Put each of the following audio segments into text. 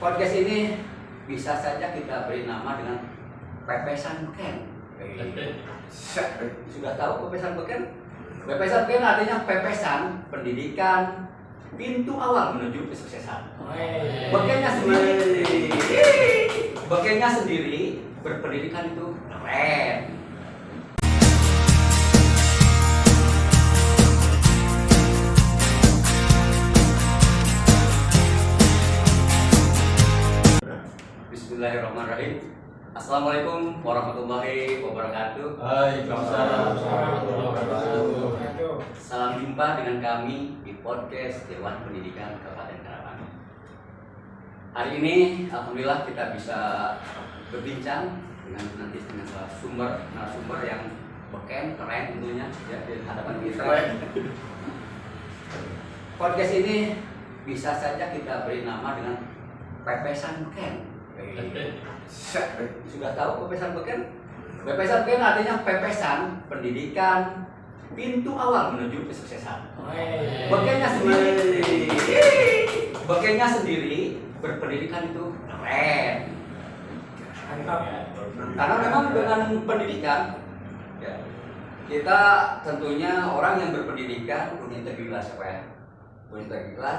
Podcast ini bisa saja kita beri nama dengan pepesan beken. Sudah tahu pepesan beken? Pepesan beken artinya pepesan pendidikan, pintu awal menuju kesuksesan. Bekennya sendiri berpendidikan itu keren. Bismillahirrahmanirrahim. Assalamualaikum warahmatullahi wabarakatuh. Waalaikumsalam warahmatullahi wabarakatuh. Salam jumpa dengan kami di podcast Dewan Pendidikan Kabupaten Karawang. Hari ini alhamdulillah kita bisa berbincang dengan narasumber yang beken, keren tentunya ya di hadapan kita. Podcast ini bisa saja kita beri nama dengan pepesan beken. Sudah tahu pepesan beken? Pepesan beken artinya pepesan pendidikan, pintu awal menuju kesuksesan. Bekennya sendiri berpendidikan itu keren. Karena memang dengan pendidikan ya, kita tentunya orang yang berpendidikan punya integritas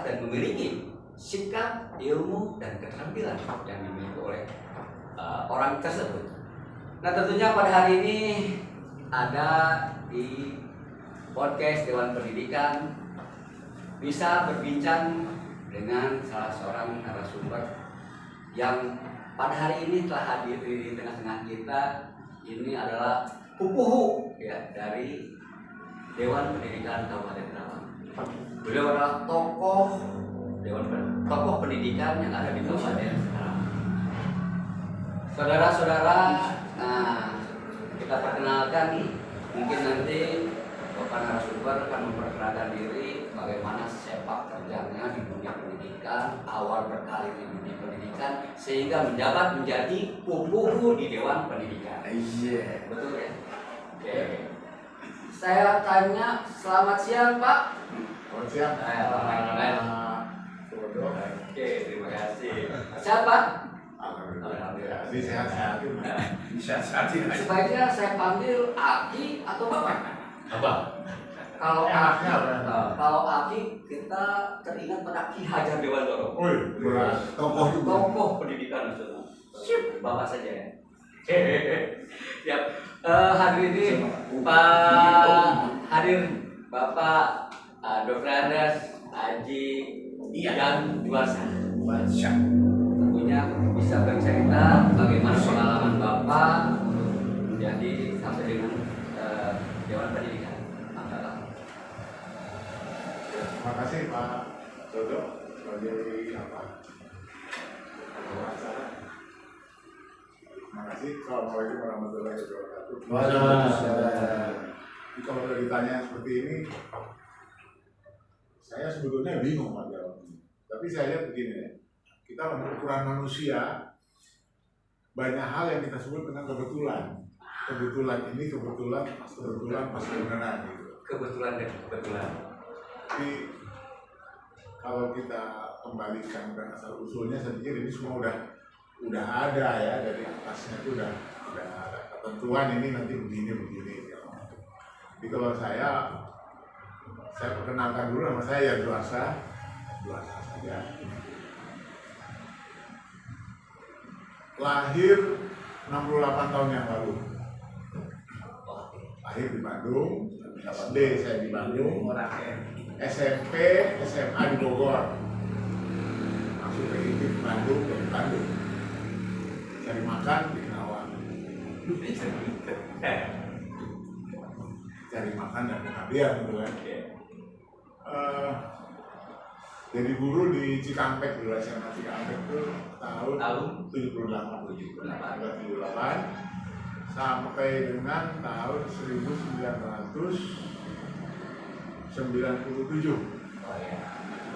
dan memiliki sikap, ilmu, dan keterampilan yang dimiliki oleh orang tersebut. Nah tentunya pada hari ini ada di podcast Dewan Pendidikan bisa berbincang dengan salah seorang narasumber yang pada hari ini telah hadir di tengah-tengah kita. Ini adalah pupuhu ya dari Dewan Pendidikan Kabupaten Karawang. Beliau adalah tokoh pendidikan yang ada di Kabupaten Karawang. Saudara-saudara, nah kita perkenalkan nih, mungkin nanti Bapak narasumber akan memperkenalkan diri bagaimana sepak terjangnya di dunia pendidikan, awal berkarir di dunia pendidikan sehingga menjabat menjadi pupuhu di Dewan Pendidikan. Iya, betul ya? Oke. Saya tanya, selamat siang Pak. selamat siang. Oke, terima kasih. Siapa? Alhamdulillah. Sehat-sehat. Sebaiknya saya panggil Aki atau Bapak? Apa? Kalau Aki kita teringat pada Ki Hajar Dewantara. Tokoh pendidikan nasional. Bapak saja ya. Ya. Hari ini hadir Bapak Dr. Andes Haji dan Juarsa. Tentunya bisa bercerita bagaimana pengalaman Bapak menjadi sampai dengan Dewan Pendidikan. Terima kasih Pak Dodo sebagai acara. Terima kasih. Assalamualaikum warahmatullahi wabarakatuh. Jadi kalau sudah ditanya seperti ini, saya sebetulnya bingung Pak jawabnya. Tapi saya lihat begini ya, kita untuk ukuran manusia banyak hal yang kita sebut dengan kebetulan. Kebetulan ini kebetulan pasti beneran gitu. Kebetulan. Tapi kalau kita kembalikan ke asal usulnya, saya pikir ini semua udah ada ya, dari atasnya itu udah ada ketentuan ini nanti begini. Jadi kalau saya perkenalkan dulu nama saya Juarsa saja. Lahir 68 tahun yang lalu. Lahir di Bandung, SD saya di Bandung, SMP, SMA di Bogor. Masuk ke ITB Bandung, dari Bandung. Cari makan di Karawang. Cari makan dan pengabdian gitu kan. Jadi guru di Cikampek dulu, SMA Cikampek itu tahun 78 sampai dengan tahun 1997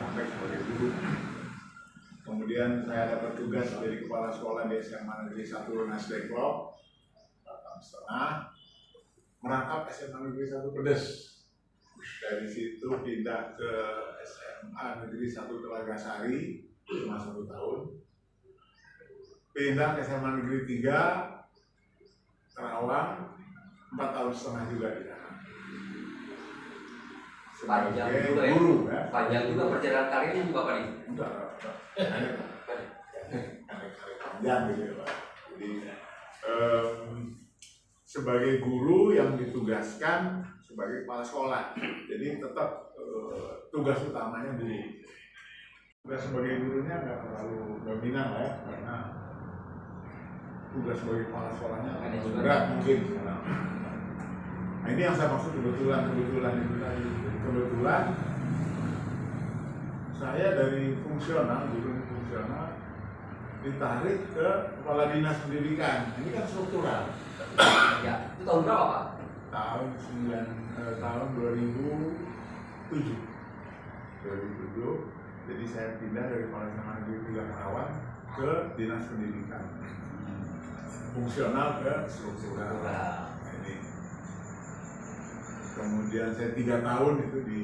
sampai sebagai guru. Kemudian saya dapat tugas dari kepala sekolah di SMA Negeri 1 Nasdeklok 4 tahun setengah, merangkap SMA Negeri 1 Pedes. Dari situ pindah ke SMA Negeri 1 Telaga Sari cuma 1 tahun. pindah ke SMA Negeri 3 Karawang, 4 tahun setengah juga di sana. Panjang Sebagai juga ya. guru ya. Panjang juga perjalanan karirnya juga Pak nih. Enggak. Panjang gitu ya Pak. Jadi sebagai guru yang ditugaskan sebagai kepala sekolah, jadi tetap tugas utamanya di tugas sebagai gurunya nggak terlalu dominan lah ya, karena tugas sebagai kepala sekolahnya berat mungkin. Nah ini yang saya maksud kebetulan itu tadi. Kebetulan saya dari fungsional, guru fungsional ditarik ke kepala dinas pendidikan. Ini kan struktural. Ya, itu tahun berapa Pak? Tahun 2007. Jadi saya pindah dari Kepala SMA Negeri 3 Karawang ke dinas pendidikan. Fungsional ke struktural. Nah, ini. Kemudian saya 3 tahun itu di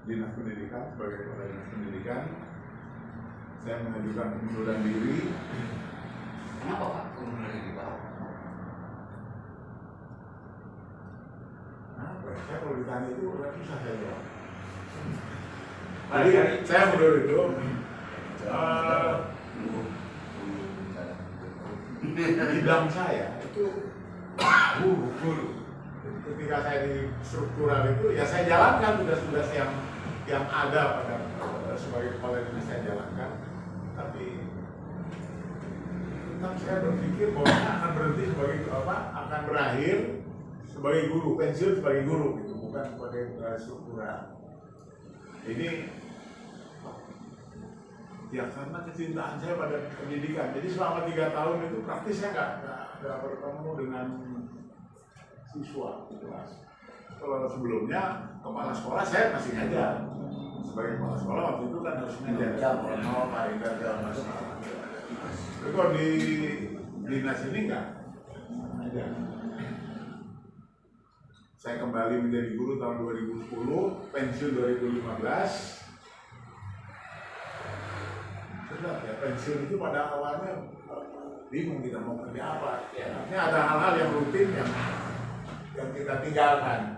dinas pendidikan sebagai kepala dinas pendidikan. Saya mengajukan pengunduran diri. Kenapa Pak pengunduran diri Pak? Saya kalau ditanya itu orang susah saya jawab. Jadi saya mundur itu bidang saya itu guru. Ketika saya di struktural itu ya saya jalankan tugas-tugas yang ada pada sebagai kepala dinas saya jalankan. Tapi tetap saya berpikir bahwa akan berhenti sebagai akan berakhir sebagai guru, pensiun sebagai guru gitu, bukan sebagai struktural. Ini ya karena kecintaan saya pada pendidikan. Jadi selama 3 tahun itu praktis saya nggak bertemu dengan siswa gitu. Kalau sebelumnya kepala sekolah saya masih ngajar. Sebagai kepala sekolah waktu itu kan harus ngajar. Pak Indra segala macam. Tapi kalau di dinas ini nggak ada. Saya kembali menjadi guru tahun 2010, pensiun 2015. Benar ya, pensiun itu pada awalnya bingung kita mau kerja apa. Artinya ada hal-hal yang rutin yang kita tinggalkan.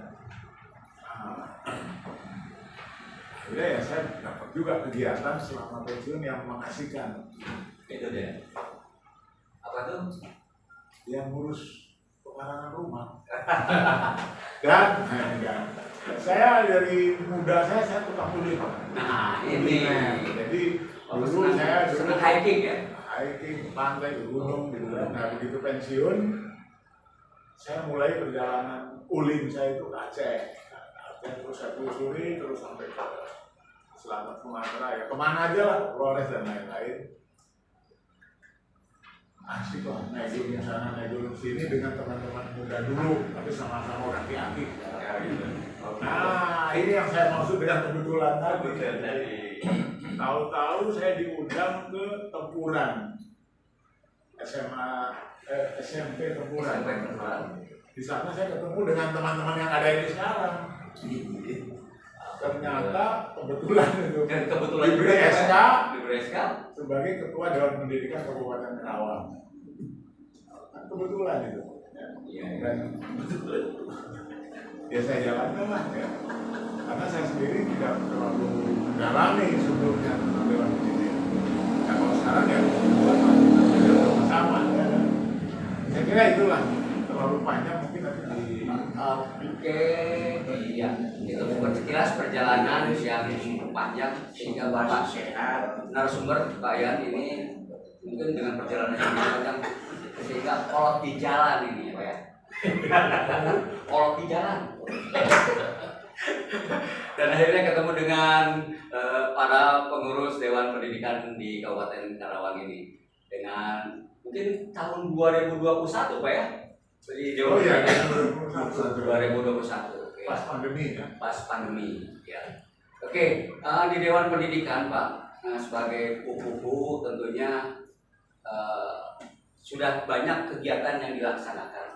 Akhirnya ya saya dapat juga kegiatan selama pensiun yang mengasihkan. Itu deh. Apa tuh? Yang ngurus pekarangan rumah. Dan saya dari muda saya tukang kulit. Nah ini. Jadi dulu saya senang hiking ya. Hiking pantai ke gunung gitu. Nah begitu pensiun, saya mulai perjalanan uling saya itu ke Aceh. Terus saya telusuri terus sampai ke selatan Sumatera ya kemana aja lah, Flores dan lain-lain. Asik lah naik gunung sana naik gunung sini dengan teman-teman muda dulu, tapi sama-sama orang aki-aki. Nah ini yang saya maksud dengan kebetulan tadi. Tahu-tahu saya diundang ke Tempuran, SMP Tempuran. Di sana saya ketemu dengan teman-teman yang ada ini sekarang. Ternyata kebetulan itu diberi SK sebagai Ketua Dewan Pendidikan Kabupaten Karawang. Kebetulan itu. Dan ya saya jalankan lah ya. Karena saya sendiri tidak terlalu mendalami sebelumnya tentang Dewan Pendidikan. Nah kalau sekarang ya sama ya. Saya kira itulah terlalu panjang mungkin nanti di iya, itu sekilas perjalanan yang panjang sehingga Bapak narasumber Pak Yan ini mungkin dengan perjalanan yang panjang sehingga kolot di jalan ini ya Pak ya. Kolot di jalan. Dan akhirnya ketemu dengan para pengurus Dewan Pendidikan di Kabupaten Karawang ini dengan mungkin tahun 2021 Pak ya. Di Dewan Pendidikan 2021. pas pandemi ya. Pas pandemi ya. Oke, di Dewan Pendidikan Pak, sebagai kupu-kupu tentunya sudah banyak kegiatan yang dilaksanakan.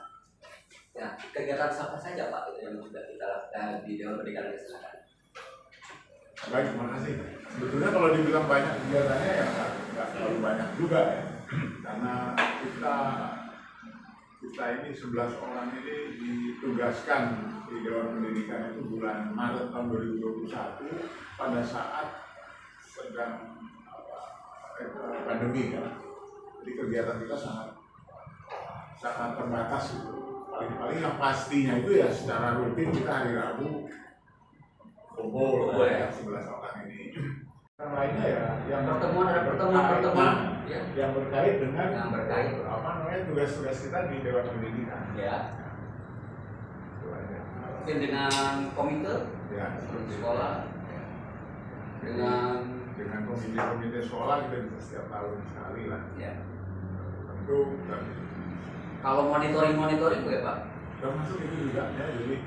Ya, kegiatan apa saja Pak yang sudah kita lakukan di Dewan Pendidikan dilaksanakan? Baik, terima kasih. Sebetulnya kalau dibilang banyak kegiatannya ya nggak terlalu banyak juga ya. karena kita ini 11 orang ini ditugaskan di Dewan Pendidikan itu bulan Maret tahun 2021 pada saat sedang pandemi kan. Jadi kegiatan kita sangat terbatas itu. Paling yang pastinya itu ya secara rutin kita hari Rabu kumpul ya 11 orang ini. Yang lainnya ya yang pertemuan ya. Yang berkait dengan tugas-tugas kita di Dewan Pendidikan. Ya. Mungkin dengan komite ya, sekolah, dengan komite sekolah kita bisa setiap tahun sekali lah. Ya. Tentu kalau monitoring ya Pak? Termasuk itu juga ya. Jadi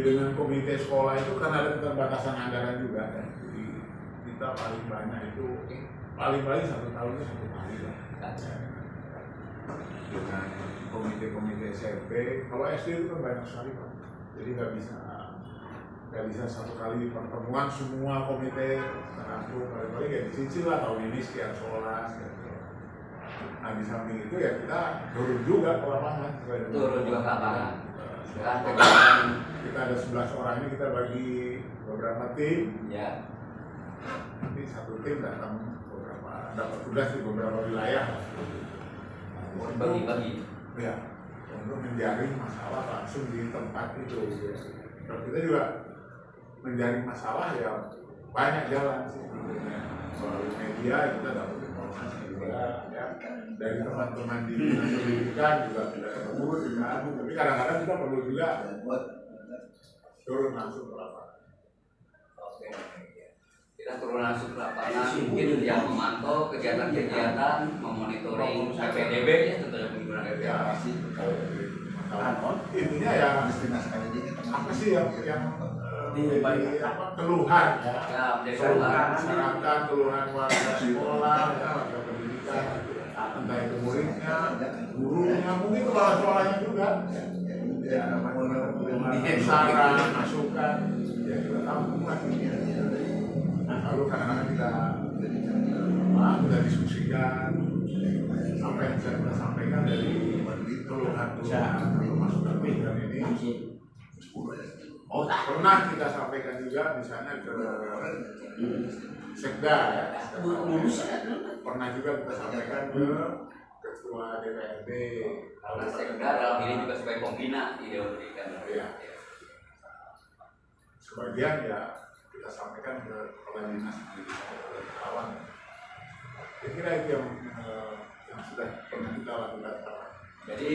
dengan komite sekolah itu kan ada keterbatasan anggaran juga ya. Jadi kita paling banyak itu paling satu tahunnya satu kali lah. Dengan komite SMP, kalau SD itu kan banyak sekali Pak. Jadi nggak bisa satu kali pertemuan semua komite terangkum, paling ya dicicil lah tahun ini sekian sekolah. Nah di samping itu ya kita turun juga ke lapangan. Kita ada 11 orang ini kita bagi beberapa tim. Ya. Nanti satu tim datang dapat tugas di beberapa wilayah. Bagi-bagi. Ya, untuk menjaring masalah langsung di tempat itu. Kalau kita juga menjaring masalah ya banyak jalan sih. Melalui media kita dapat informasi juga ya. Dari teman-teman di pendidikan juga tidak ketemu dengan, tapi kadang-kadang kita perlu juga turun langsung ke lapangan. Oke. Kita turun langsung ke lapangan, mungkin yang memantau kegiatan-kegiatan, memonitoring PPDB ya, tentunya penggunaan evaluasi. Intinya ya apa sih yang keluhan ya, keluhan masyarakat, keluhan warga sekolah, ya, warga pendidikan, entah itu muridnya, gurunya, mungkin kepala sekolahnya juga. Ya, saran, masukan, ya kita tampung lagi. Nah, lalu kadang-kadang kita diskusikan apa yang bisa kita sampaikan dari keluhan masukan pikiran ini. Pernah kita sampaikan juga misalnya ke Sekda ya. Pernah juga kita sampaikan ke Ketua DPRD. Sekda dalam ini juga sebagai pembina di Dewan Pendidikan. Ya. Sebagian ya kita sampaikan ke Kepala Dinas Pendidikan Kawan. Kira-kira itu yang sudah pernah kita lakukan. Jadi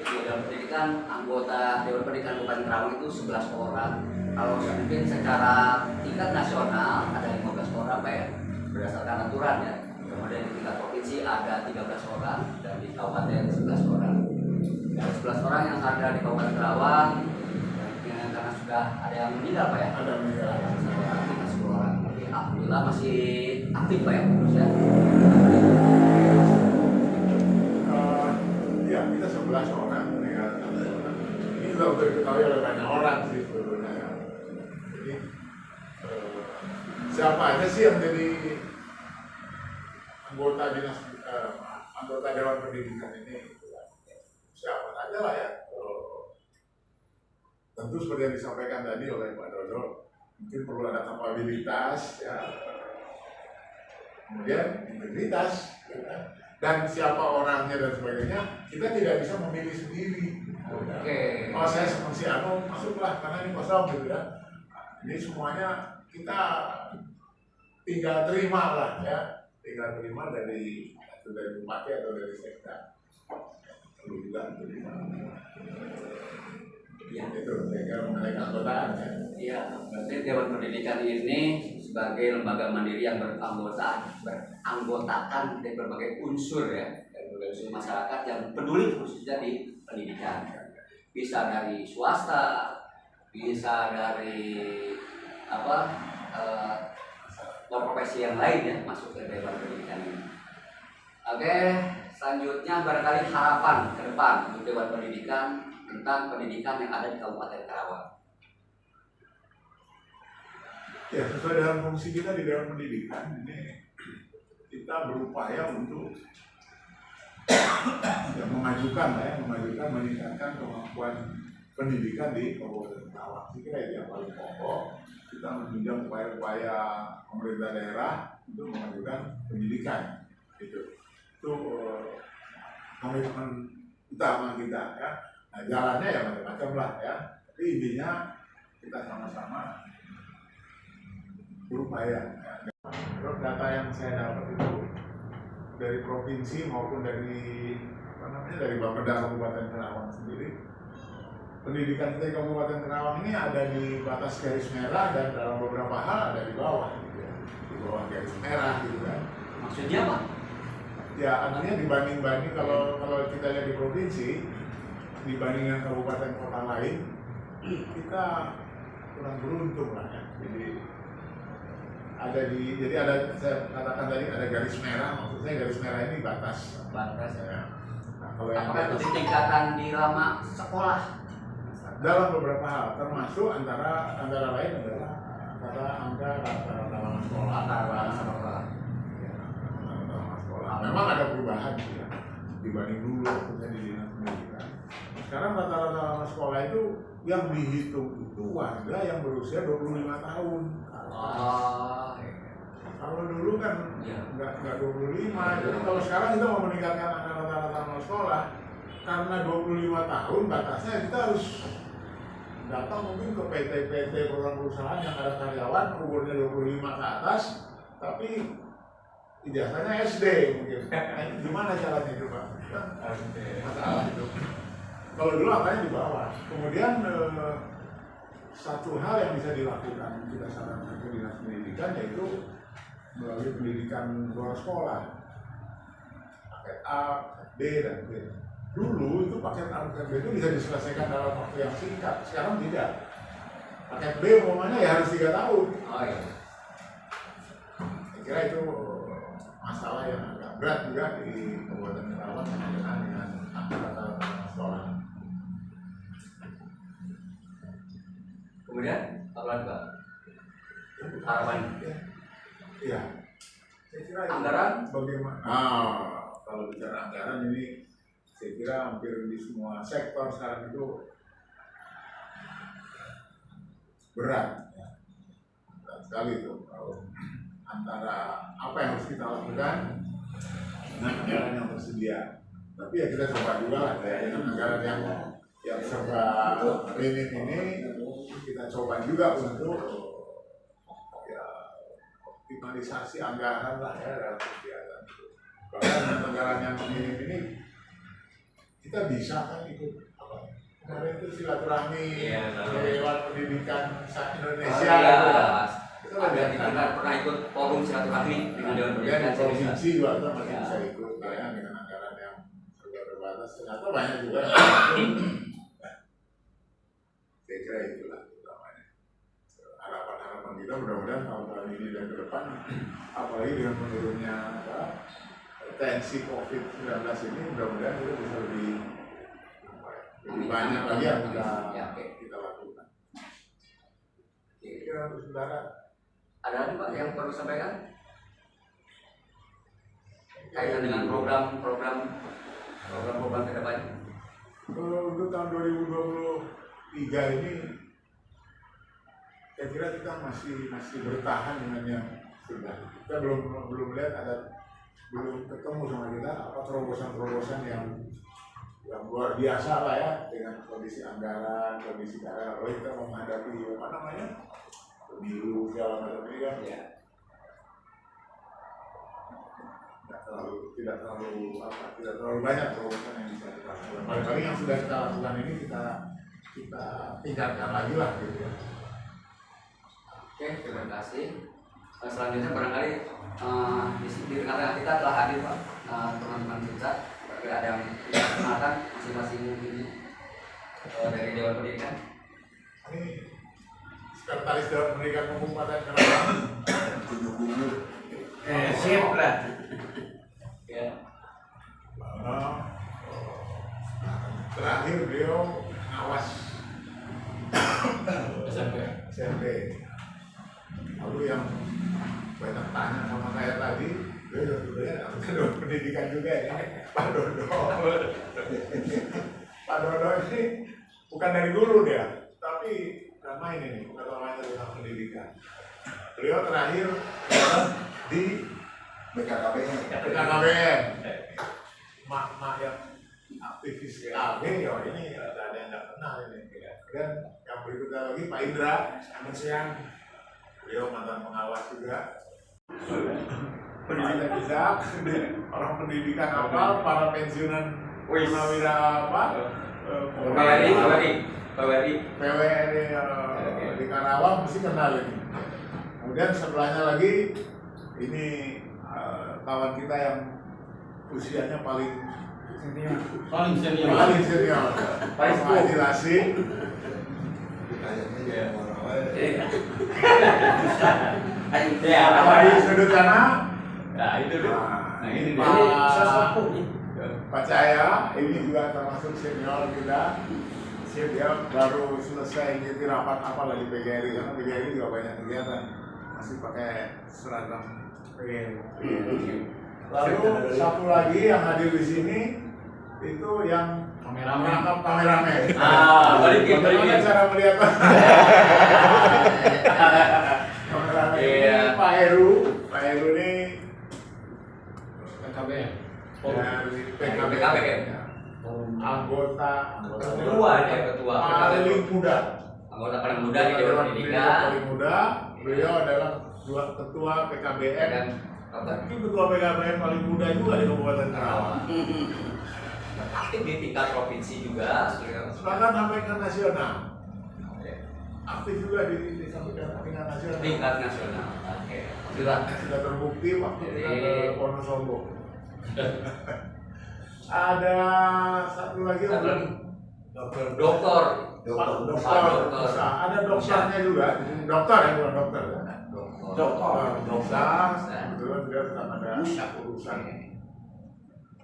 di Dewan Pendidikan anggota Dewan Pendidikan Kabupaten Karawang itu 11 orang. Kalau mungkin secara tingkat nasional ada 15 orang Pak ya, berdasarkan aturan ya. Kemudian di tingkat provinsi ada 13 orang dan di kabupaten 11 orang. Dan 11 orang yang ada di Kabupaten Karawang karena sudah ada yang meninggal Pak ya. Ada meninggal. Kita 10 orang. Tapi alhamdulillah masih aktif Pak ya, terus ya. Ya kita 11 orang ya. Ini juga udah diketahui oleh banyak orang sih sebetulnya ya. Jadi siapa aja sih yang jadi anggota Dewan Pendidikan ini? Siapa aja lah ya. Tentu seperti yang disampaikan tadi oleh Pak Dodo, mungkin perlu ada kapabilitas ya. Kemudian integritas ya. Dan siapa orangnya dan sebagainya, kita tidak bisa memilih sendiri. Oke. Kalau saya sama si Ano masuklah karena ini kosong gitu ya. Ini semuanya kita tinggal terima lah ya, tinggal terima dari bupati atau dari sekda. Perlu juga terima. Ya itu saya mengenai keanggotaan ya. Iya, berarti Dewan Pendidikan ini sebagai lembaga mandiri yang beranggotakan dari berbagai unsur ya, dari berbagai unsur masyarakat yang peduli khususnya di pendidikan. Bisa dari swasta, bisa dari profesi yang lain ya masuk ke Dewan Pendidikan ini. Oke, selanjutnya barangkali harapan ke depan untuk Dewan Pendidikan tentang pendidikan yang ada di Kabupaten Karawang. Ya, sesuai dengan fungsi kita di Dewan Pendidikan ini kita berupaya untuk yang memajukan meningkatkan kemampuan pendidikan di Kabupaten Kerawang. Saya kira itu yang paling pokok. Kita menunjang upaya-upaya pemerintah daerah untuk memajukan pendidikan. Itu komitmen utama kita ya. Nah, jalannya ya macam-macam lah ya. Tapi intinya kita sama-sama berupaya. Ya. Menurut data yang saya dapat itu dari provinsi maupun dari Bapeda Kabupaten Kerawang sendiri, pendidikan kita di Kabupaten Kerawang ini ada di batas garis merah dan dalam beberapa hal ada di bawah, gitu ya. Di bawah garis merah gitu kan. Maksudnya apa? Ya artinya dibanding kalau kita lihat di provinsi dibanding dengan kabupaten kota lain, kita kurang beruntung lah ya. Jadi ada saya katakan tadi ada garis merah, maksud saya garis merah ini batas ya. Nah, kalau yang apakah itu tingkatan di lama sekolah? Dalam beberapa hal, termasuk antara lain adalah angka rata-rata lama sekolah. Memang ada perubahan ya, dibanding dulu waktu di dinas pendidikan. Sekarang rata-rata lama sekolah itu yang dihitung itu warga yang berusia 25 tahun. Kalau dulu kan nggak 25. Jadi kalau sekarang kita mau meningkatkan angka rata-rata lama sekolah, karena 25 tahun batasnya kita harus datang mungkin ke PT program perusahaan yang ada karyawan umurnya 25 ke atas, tapi ijazahnya SD mungkin. Gimana caranya itu Pak? Masalah itu. Kalau dulu angkanya di bawah. Kemudian satu hal yang bisa dilakukan kita sarankan ke dinas pendidikan yaitu melalui pendidikan luar sekolah, paket A, paket B dan B. Dulu itu paket A, paket B itu bisa diselesaikan dalam waktu yang singkat. Sekarang tidak. Paket B umumnya ya harus 3 tahun. Oh iya. Saya kira itu masalah yang agak berat juga di Kabupaten Kerawang dengan angka sekolah. Kemudian apa lagi Pak? Harapan? Iya. Saya kira anggaran bagaimana? Kalau bicara anggaran ini, saya kira hampir di semua sektor sekarang itu berat. Ya. Berat sekali itu. Antara apa yang harus kita lakukan dengan anggaran yang tersedia. Tapi ya kita coba juga lah ya, dengan anggaran yang serba minim ini kita coba juga untuk ya, optimalisasi anggaran lah ya dalam kegiatan itu. Bahkan anggaran yang minim ini kita bisa kan ikut kemarin itu silaturahmi Dewan Pendidikan Indonesia. Ada di kita pernah ikut forum silaturahmi dengan Dewan Pendidikan provinsi juga kita masih bisa ikut ya, dengan anggaran yang serba terbatas. Ternyata banyak juga. Saya kira itulah utamanya. Harapan kita mudah-mudahan tahun-tahun ini dan ke depan, apalagi dengan menurunnya tensi COVID-19 ini, mudah-mudahan kita bisa lebih banyak lagi yang kita lakukan. Kira-kira untuk saudara. Ada lagi Pak yang perlu sampaikan kaitan dengan program ke depannya? Untuk tahun 2023 ini, saya kira kita masih bertahan dengan yang sudah. Kita belum lihat belum ketemu sama kita apa terobosan-terobosan yang luar biasa lah ya, dengan kondisi anggaran, kondisi daerah. Kalau kita menghadapi pemilu segala macam ini kan ya tidak terlalu banyak terobosan yang bisa kita lakukan. Paling yang sudah kita lakukan ini kita tingkatkan lagi lah gitu ya. Oke, terima kasih. Selanjutnya barangkali di tengah-tengah kita telah hadir Pak teman-teman kita. Ada yang kita kenalkan masing-masing ini dari Dewan Pendidikan. Ini Sekretaris Dewan Pendidikan Kabupaten Kerawang. Siap lah. Ya. Terakhir beliau ngawas SMP. Lalu yang banyak tanya sama saya tadi, beliau sebetulnya pendidikan juga ya, Pak Dodo. Pak Dodo ini bukan dari guru dia, tapi nama ini keterangannya tentang pendidikan. Beliau terakhir di BKKBN. Mak yang aktivis KB ya ini ada yang nggak kenal ini. Dan yang berikutnya lagi Pak Indra, selamat siang. Beliau mantan pengawas juga. Pendidikan bisa, orang pendidikan apa, para pensiunan purnawira apa, PWRI di Karawang mesti kenal ini. Kemudian sebelahnya lagi ini kawan kita yang usianya paling senior, Pak Haji Lasih. Di sudut sana. Nah itu deh. Nah ini Pak Cahaya, ini juga termasuk senior kita. Dia baru selesai ngisi rapat apa lagi PGRI, karena PGRI juga banyak kegiatan, masih pakai seragam PGRI. Lalu satu lagi yang hadir di sini itu yang merangkap kameramen. Balikin. Cara melihat kameramen ini Pak Heru ini PKBN. dari PKB anggota ketua paling muda. Anggota paling muda di Dewan Pendidikan. Paling muda, beliau adalah ketua PKBN. Tapi ketua PKBN paling muda juga di Kabupaten Karawang. Aktif di tingkat provinsi juga. Bahkan sampai ke nasional. Aktif juga di sampai ke tingkat nasional. Tingkat nasional. Oke. Sudah terbukti waktu kita ke Wonosobo. Ada satu lagi dokter. Ada dokternya juga. Dokter ya, bukan dokter. Dokter. Kebetulan dia sedang ada urusan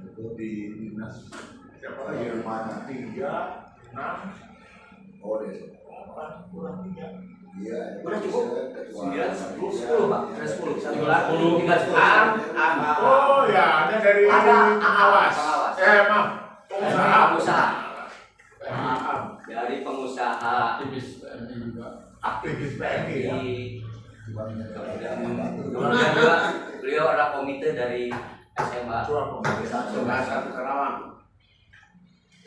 itu di dinas. Siapa lagi? Rumahnya 3, 6. Oh, deh. 8 kurang 3. Iya. Udah cukup. 9, 10, Pak. 10. 10. Oh ya, ada dari pengawas. Maaf. Pengusaha. Dari pengusaha. Aktivis PMI ya. Kemudian beliau adalah komite dari SMA.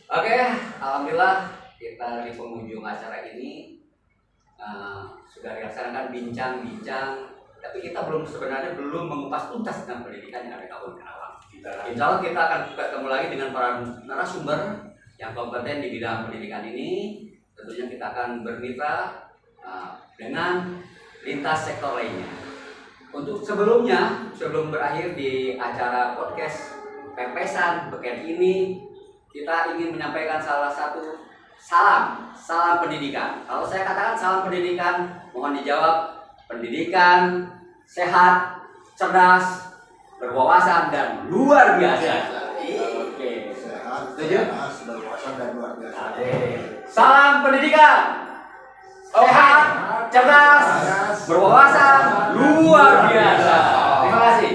Oke, alhamdulillah kita di penghujung acara ini sudah dilaksanakan bincang-bincang, tapi kita sebenarnya belum mengupas tuntas tentang pendidikan yang ada di Kabupaten Karawang. Insya Allah kita akan ketemu lagi dengan para narasumber yang kompeten di bidang pendidikan ini. Tentunya kita akan bermitra dengan lintas sektor lainnya. Untuk sebelum berakhir di acara podcast Pepesan Beken ini, kita ingin menyampaikan salah satu salam pendidikan. Kalau saya katakan salam pendidikan, mohon dijawab pendidikan sehat, cerdas, berwawasan dan luar biasa. Oke. Setuju? Berwawasan dan luar biasa. Salam pendidikan sehat, cerdas, berwawasan luar biasa. Terima kasih.